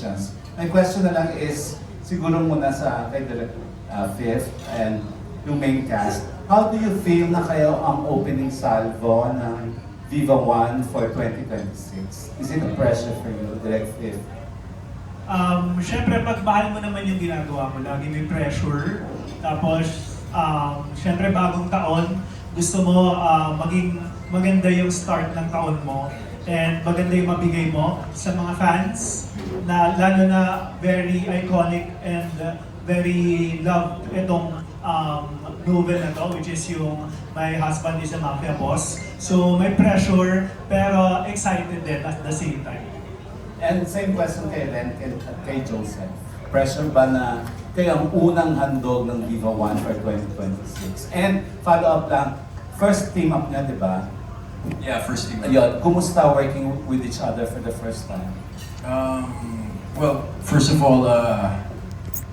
congratulations. My question na lang is, siguro muna sa kay Direk Fifth and yung main cast, how do you feel na kayo ang opening salvo ng Viva One for 2026? Is it a pressure for you, Direk Fifth? Siyempre, pag mahal mo naman yung ginagawa mo, lagi may pressure. Tapos, siyempre, bagong taon, gusto mo maging maganda yung start ng taon mo. And maganda yung mabigay mo sa mga fans, na lalo na very iconic and very loved itong novel na to, which is yung My Husband is a Mafia Boss. So, may pressure, pero excited din at the same time. And same question kay Ren, kay Joseph. Pressure ba na kayo ang unang handog ng Viva One for 2026? And follow up lang, first team up na, di ba? Yeah, first team. Ayun, kumusta working with each other for the first time? Well, first of all,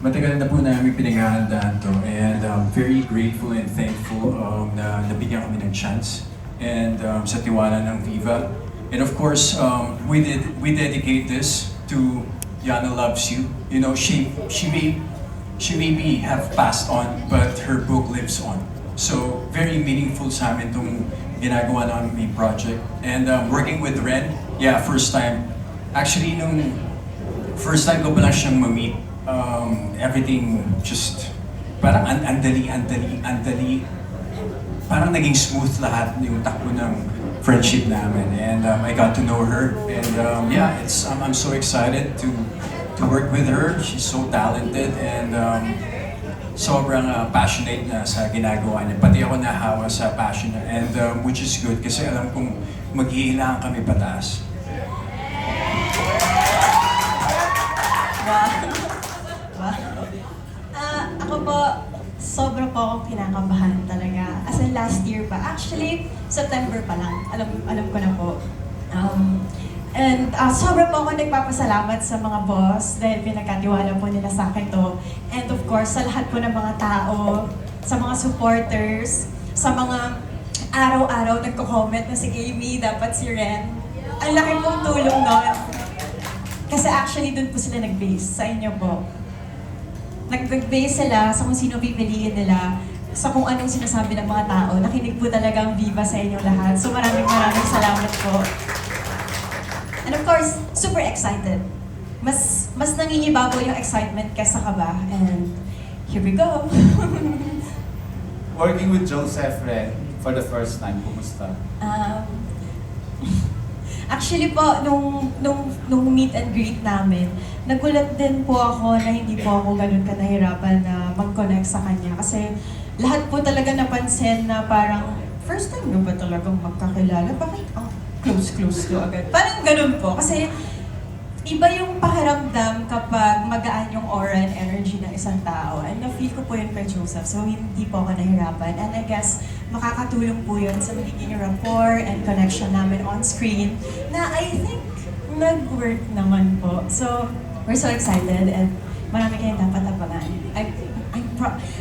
matagal na po namin pinaghahandaan to, and very grateful and thankful na nabigyan kami ng chance and sa tiwala ng Viva. And of course, we dedicate this to Yana Loves You. You know, she may be have passed on, but her book lives on. So very meaningful sa amin itong ginagawa namin project. And working with Ren, yeah, first time. Actually, nung first time ko pa lang siyang ma-meet, everything just parang andali. Parang naging smooth lahat yung takbo ng friendship namin, and I got to know her, and yeah, I'm so excited to work with her. She's so talented and sobrang passionate na sa ginagawa niya. Pati ako nahawa sa passion niya, and which is good kasi alam kong maghihilangan kami pataas. Ako po, sobra po akong kinakabahan talaga. As in last year pa. Actually, September pa lang. Alam ko na po. And sobra po ako nagpapasalamat sa mga boss dahil pinagkatiwala po nila sa akin to. And of course, sa lahat po ng mga tao, sa mga supporters, sa mga araw-araw nagko-comment na si Amy, dapat si Ren. Ang laki pong tulong nun. Kasi actually, dun po sila nag-base sa inyo po. Nag-base sila sa kung sino pipiliin nila, sa kung anong sinasabi ng mga tao. Nakinig po talagang Viva sa inyong lahat. So maraming salamat po. And of course, super excited. Mas nangingibabaw yung excitement kesa kaba. And here we go. Working with Joseph Ren for the first time, kumusta? Actually po, nung meet and greet namin, nagulat din po ako na hindi po ako ganun kanahirapan na mag-connect sa kanya. Kasi lahat po talaga napansin na parang, first time nyo ba talagang magkakilala? Bakit close to agad? Parang ganun po. Kasi iba yung pakiramdam kapag magaan yung aura and energy ng isang tao. And na-feel ko po yun kay Joseph. So hindi po ako nahirapan. And I guess makakatulong po yun sa magiging rapport and connection namin on screen na I think nag-work naman po. So we're so excited and marami kayong dapat abangan.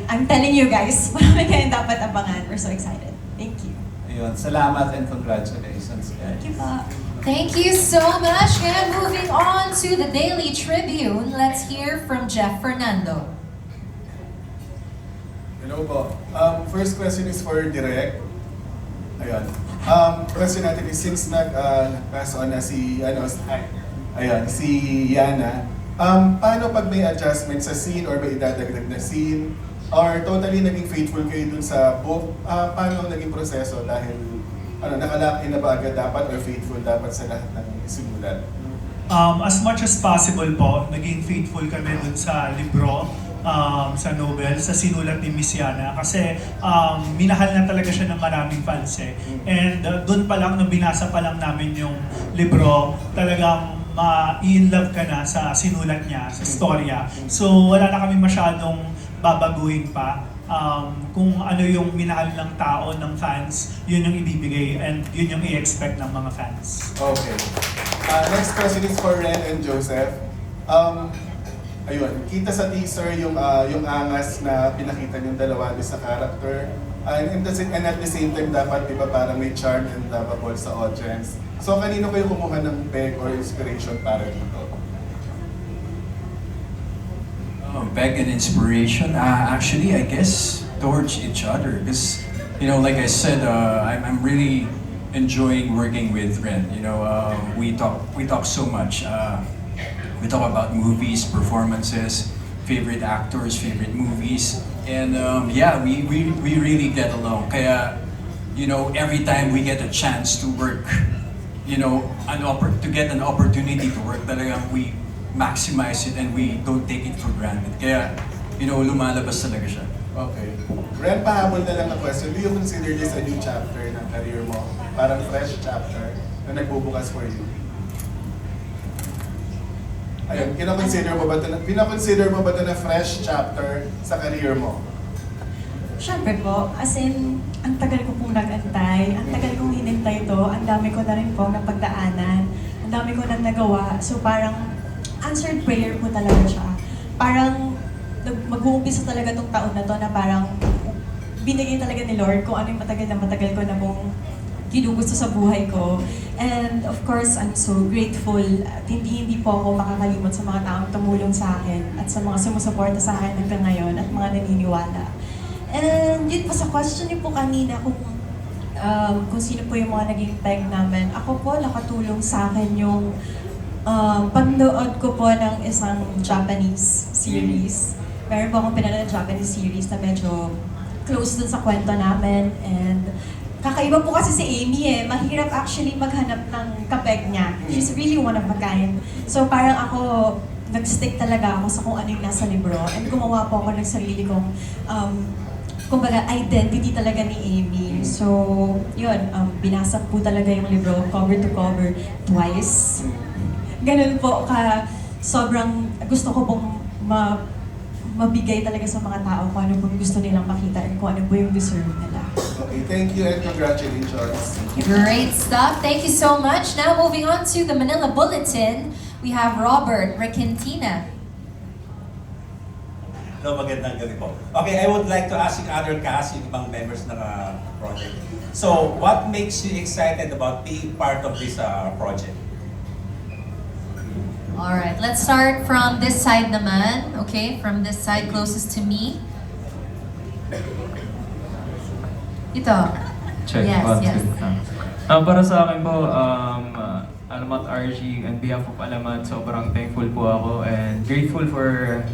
I'm telling you guys, marami kayong dapat abangan. We're so excited. Thank you. Ayun, salamat and congratulations, guys. Thank you po. Thank you so much. And moving on to the Daily Tribune, let's hear from Jeff Fernando. Hello po. First question is for Direk. Ayun. Question natin is since nag-pass on na si si Yana, paano pag may adjustment sa scene or may idadagdag na scene or totally naging faithful kayo dun sa book, paano naging proseso dahil nakalock in na ba agad dapat or faithful dapat sa lahat ng simulan? As much as possible po, naging faithful kami dun sa libro, sa novel, sa sinulat ni Miss Yana. Kasi minahal na talaga siya ng maraming fans eh. And dun pa lang, nung binasa pa lang namin yung libro, talagang ma-in-love ka na sa sinulat niya, sa storya. So wala na kami masyadong babaguhin pa. Kung ano yung minahal ng tao, ng fans, yun yung ibibigay and yun yung i-expect ng mga fans. Okay. Next question is for Ren and Joseph. Ayun, kita sa teaser yung angas na pinakita yung dalawa sa character. And at the same time, dapat diba parang may charm and lovable sa audience. So kanino kayo kumuha ng peg or inspiration para dito? beg an inspiration? Actually, I guess towards each other. Because, like I said, I'm really enjoying working with Ren. We talk so much. We talk about movies, performances, favorite actors, favorite movies, and yeah, we really get along. Kaya, every time we get a chance to work, to get an opportunity to work, talagang we maximize it and we don't take it for granted. Kaya, lumalabas talaga siya. Okay. Ren, pahabol na lang na question. Do you consider this a new chapter ng career mo? Parang fresh chapter na nagbubukas for you? Ayun, pinakonsider mo ba ito na fresh chapter sa career mo? Siyempre po, as in, ang tagal ko pong nag-antay, ang tagal kong hinintay ito, ang dami ko na rin po napagdaanan, ang dami ko na nagawa. So parang answered prayer po talaga siya. Parang mag-uumpisa talaga tong taon na to na parang binigay talaga ni Lord kung ano yung matagal ko na pong ginugusto sa buhay ko. And of course, I'm so grateful at hindi po ako makakalimot sa mga taong tumulong sa akin at sa mga sumusuporta sa akin hanggang ngayon at mga naniniwala. And yun po sa question niyo po kanina kung sino po yung mga naging tag namin. Ako po, nakatulong sa akin yung pagnood ko po ng isang Japanese series. Meron po akong pinanood na Japanese series na medyo close dun sa kwento namin. And kakaiba po kasi si Amy mahirap actually maghanap ng kapeg niya. She's really one of a kind. So parang ako, nag-stick talaga ako sa kung ano yung nasa libro. And gumawa po ako ng sarili kong, kumbaga, identity talaga ni Amy. So, yun, binasa po talaga yung libro, cover to cover, twice. Ganun po sobrang gusto ko pong mabigay talaga sa mga tao kung ano pong gusto nilang makita and kung ano po yung deserve nila. Okay, thank you and congratulations. Great stuff. Thank you so much. Now moving on to the Manila Bulletin, we have Robert Requentina. No, magandang gabi po. Okay, I would like to ask yung other cast, yung ibang members ng project. So, what makes you excited about being part of this project? All right, let's start from this side naman. Okay, from this side closest to me. Ito. Check. Yes, One, yes. two. Para sa akin po, Alamat RG, on behalf of Alamat, sobrang thankful po ako and grateful for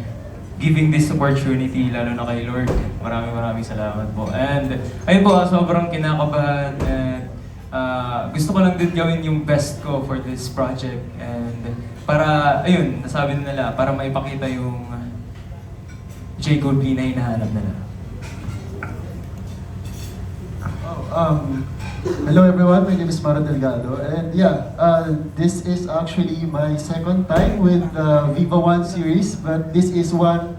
giving this opportunity, lalo na kay Lord. Maraming salamat po. And ayun po, sobrang kinakabahan and gusto ko lang din gawin yung best ko for this project. And para, ayun, nasabi na nila, para maipakita yung J. Goldby na hinahanap nila. Hello everyone, my name is Maro Delgado, and yeah, this is actually my second time with Viva One series, but this is one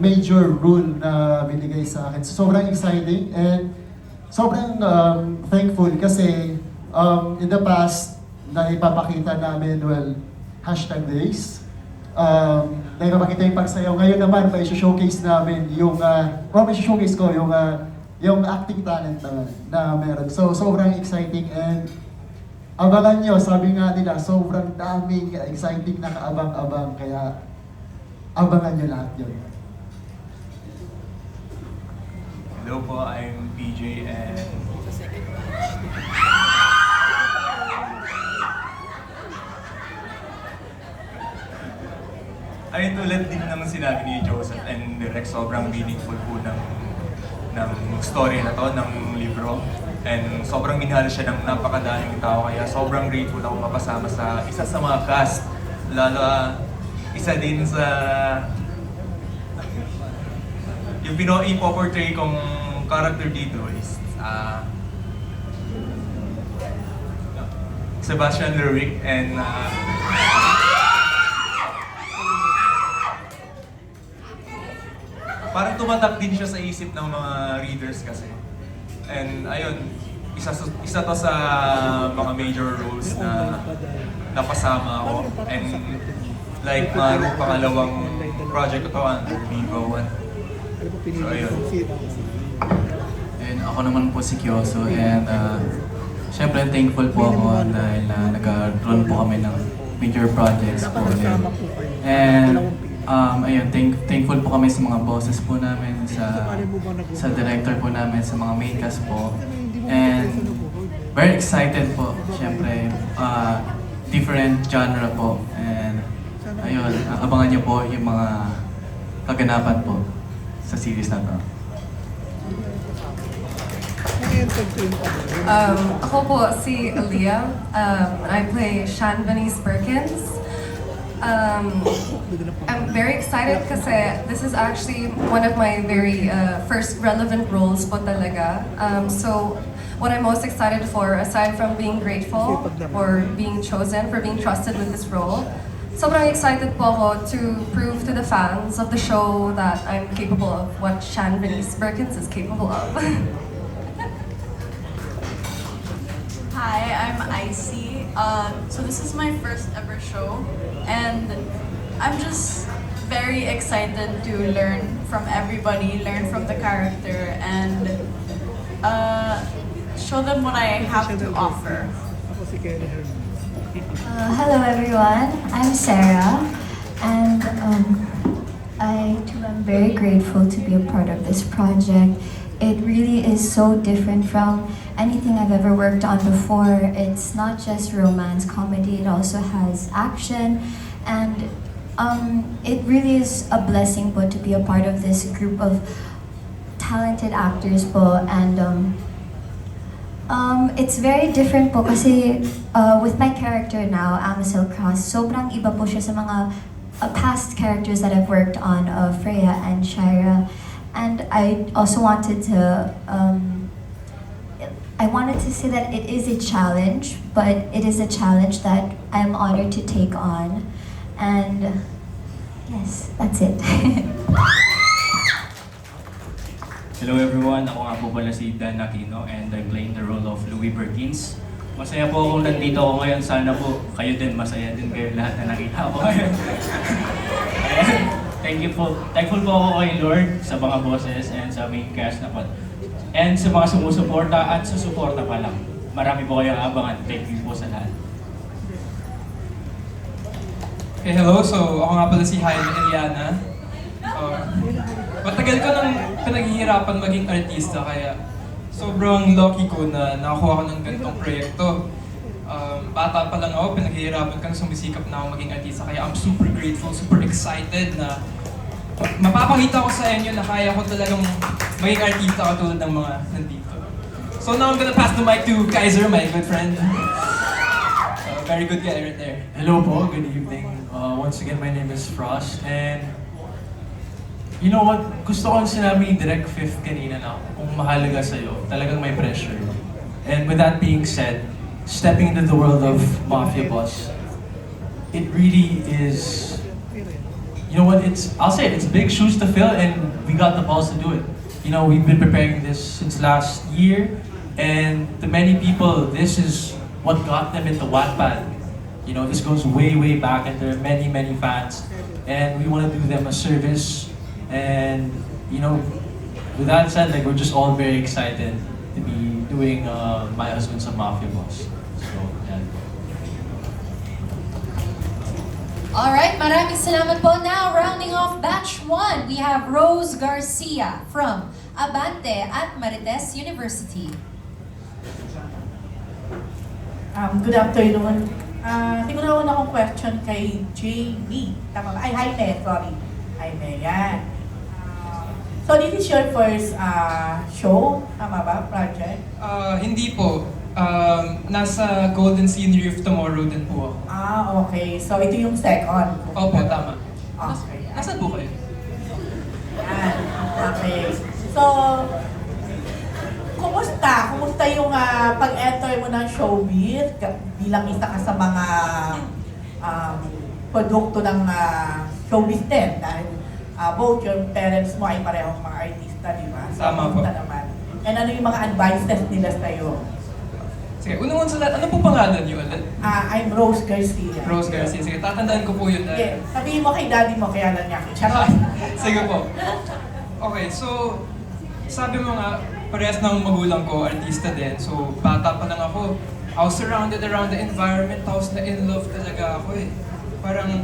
major role na binigay sa akin. So, sobrang exciting and sobrang thankful kasi in the past, na ipapakita namin, well, #days, na ipapakita yung pagsayaw. Ngayon naman, may showcase namin yung, may showcase ko yung acting talent na meron. So, sobrang exciting and abangan nyo, sabi nga nila, sobrang daming exciting na kaabang-abang, kaya abangan nyo lahat yun. Hello po, I'm PJ and ay tulad din ng sinabi ni Joseph and Direk, sobrang meaningful po ng story na to, ng libro. And sobrang minahal siya ng napakadaming tao, kaya sobrang grateful ako mapasama sa isa sa mga cast. Lalo, isa din sa yung ipo-portray kong character dito is Sebastian Lerwick and parang tumatak din siya sa isip ng mga readers kasi. And ayun, isa to sa mga major roles na napasama ako. And like pangalawang project ko to under Viva One. So ayun. And ako naman po si Kyoso and syempre thankful po ako dahil nag-run po kami ng major projects po. And ayun, thankful po kami sa mga bosses po namin, sa director po namin, sa mga main cast po. And very excited po, syempre. Different genre po. And ayun, abangan niyo po yung mga kaganapan po sa series na to. Ako po si Aaliyah. I play Shan Venice Perkins. I'm very excited kasi this is actually one of my very first relevant roles po talaga. So what I'm most excited for, aside from being grateful for being chosen, for being trusted with this role, sobrang excited po ako to prove to the fans of the show that I'm capable of what Shan Venice Perkins is capable of. Hi, I'm Icy. So this is my first ever show, and I'm just very excited to learn from everybody, learn from the character, and show them what I have to offer. Hello everyone, I'm Sarah, and I too am very grateful to be a part of this project. It really is so different from anything I've ever worked on before. It's not just romance comedy, it also has action, and it really is a blessing po to be a part of this group of talented actors po, and it's very different po kasi with my character now, Amicel Cross, sobrang iba po siya sa mga past characters that I've worked on, Freya and Shira. And I also wanted to, say that it is a challenge, but it is a challenge that I'm honored to take on. And yes, that's it. Hello everyone, ako nga po pala si Dan Aquino and I'm playing the role of Louis Perkins. Masaya po akong nandito ako ngayon. Sana po kayo din, masaya din kayo lahat na nakita ko ngayon. Thankful po ako kay Lord sa mga bosses and sa main cast na po. And sa mga sumusuporta at susuporta pa lang. Marami po kayong abangan. Thank you po sa lahat. Okay, hello. So, ako nga pala si Jaime Eliana. Matagal ko nang pinaghihirapan maging artista, kaya sobrang lucky ko na nakakuha ko ng ganitong proyekto. Bata pa lang ako, pinaghihirapan kang sumisikap na ako maging artista, kaya I'm super grateful, super excited na mapapakita ko sa inyo na kaya ko talagang maging artista katulad ng mga nandito. So now I'm gonna pass the mic to Kaiser, my good friend. Very good guy right there. Hello po, good evening. Once again, my name is Frost, and you know what? Gusto ko ang sinabi ni Direct Fifth kanina na kung mahalaga sa'yo, talagang may pressure. And with that being said, stepping into the world of Mafia Boss, it really is, you know what, I'll say it, it's big shoes to fill and we got the balls to do it. You know, we've been preparing this since last year, and to many people, this is what got them into Wattpad. You know, this goes way, way back, and there are many, many fans, and we want to do them a service. And you know, with that said, like, we're just all very excited to be doing My Husband's a Mafia Boss. So, yeah. Alright, maraming salamat po. Now, rounding off batch 1, we have Rose Garcia from Abante at Marites University. Good afternoon. Siguro na akong question kay Jamie. Tama ba? Ay, Jaime, sorry. Jaime, yan. So this is your first show, tama ba, project? Hindi po. Nasa Golden Scenery of Tomorrow din po ako. Okay. So ito yung second. Opo, tama. Okay. Nasaan po kayo? Yan. Okay. So, kumusta yung pag-enter mo ng showbiz bilang isa ka sa mga produkto ng showbiz din? Dahil both your parents mo ay parehong mga artista, di ba? So, tama po. Naman. And ano yung mga advices nila sa'yo? Sige, unang sa lahat, ano po pangalan niyo ulit? I'm Rose Garcia. Rose Garcia. Sige, tatandaan ko po yun. Okay. Sabihin mo kay daddy mo, kaya lang niya. Charot. Sige po. Okay, so, sabi mo nga, parehas ng magulang ko, artista din. So, bata pa lang ako. I was surrounded around the environment, tapos na in love talaga ako eh. Parang,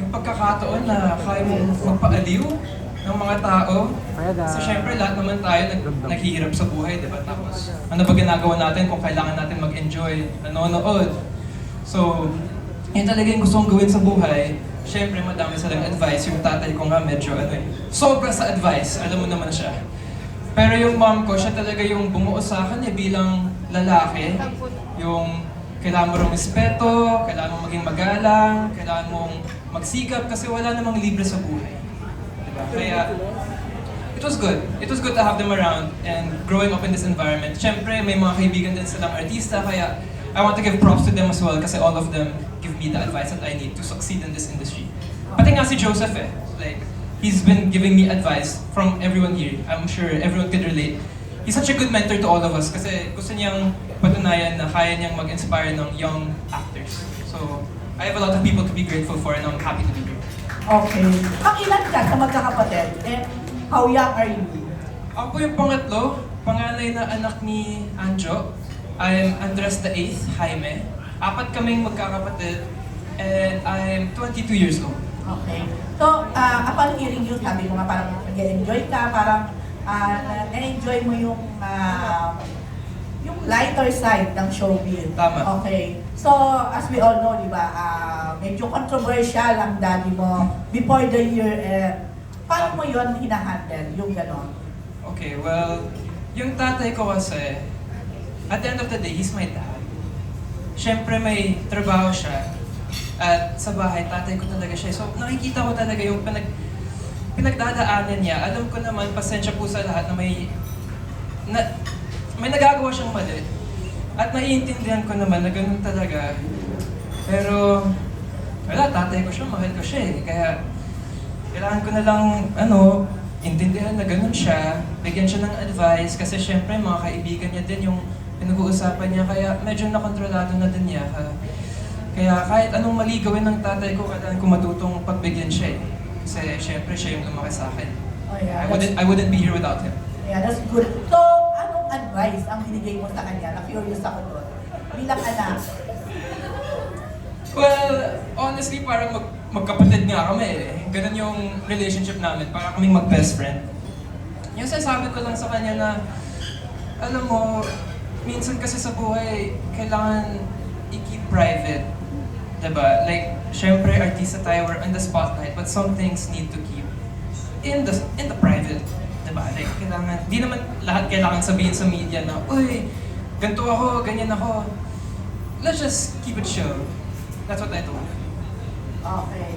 yung pagkakataon na kaya mong magpaaliw ng mga tao. So syempre lahat naman tayo naghihirap sa buhay, di ba? Tapos ano ba ginagawa natin kung kailangan natin mag-enjoy, nanonood? So, yun talaga yung gusto kong gawin sa buhay. Syempre madami silang advice. Yung tatay ko nga medyo sobra sa advice, alam mo naman siya. Pero yung mom ko, siya talaga yung bumuo sa akin bilang lalaki. Yung kailangan mo rin respeto, kailangan mo maging magalang, kailangan mong magsikap kasi wala namang libre sa buhay. Diba? Kaya, it was good. It was good to have them around and growing up in this environment. Siyempre, may mga kaibigan din silang artista, kaya I want to give props to them as well kasi all of them give me the advice that I need to succeed in this industry. Pati nga si Joseph like, he's been giving me advice from everyone here. I'm sure everyone could relate. He's such a good mentor to all of us kasi gusto niyang patunayan na kaya niyang mag-inspire ng young actors. So, I have a lot of people to be grateful for and I'm happy to be here. Okay. Ilan ka sa magkakapatid? And how young are you? Ako po yung pangatlo, panganay na anak ni Anjo. I'm Andres the 8th, Jaime. 4 kaming magkakapatid and I'm 22 years old. Okay. So, upon hearing you, sabi mo nga parang nag-enjoy ka, parang na-enjoy mo yung lighter side ng showbiz. Tama. Okay. So, as we all know, di ba, medyo controversial ang daddy mo before the year end. Paano mo yun hinahandle, yung gano'n? Okay, well, yung tatay ko kasi, at the end of the day, he's my dad. Siyempre may trabaho siya. At sa bahay, tatay ko talaga siya. So nakikita ko talaga yung pinagdadaanan niya. Alam ko naman, pasensya po sa lahat na may nagagawa siyang mali. At naiintindihan ko naman na ganun talaga. Pero, wala, tatay ko siya, mahal ko siya eh. Kaya, kailangan ko na lang, intindihan na ganun siya. Bigyan siya ng advice. Kasi syempre, mga kaibigan niya din yung pinag-uusapan niya. Kaya medyo nakontrolado na din niya. Kaya kahit anong mali gawin ng tatay ko, kailangan ko matutong pagbigyan siya eh. Kasi syempre siya yung lumaki sa akin. Oh, yeah, I wouldn't be here without him. Yeah, that's good. So, anong advice ang binigay mo sa kanya? Na-curious ako doon. Bilang anak. Well, honestly, parang magkapatid nga kami eh. Ganun yung relationship namin. Parang kaming mag-best friend. Yung sasabi ko lang sa kanya na, alam mo, minsan kasi sa buhay, kailangan i-keep private. Diba? Like, syempre, artista tayo, we're in the spotlight, but some things need to keep in the private. Diba? Like, kailangan, di naman lahat kailangan sabihin sa media na, uy, ganito ako, ganyan ako. Let's just keep it chill. That's what I told him. Okay.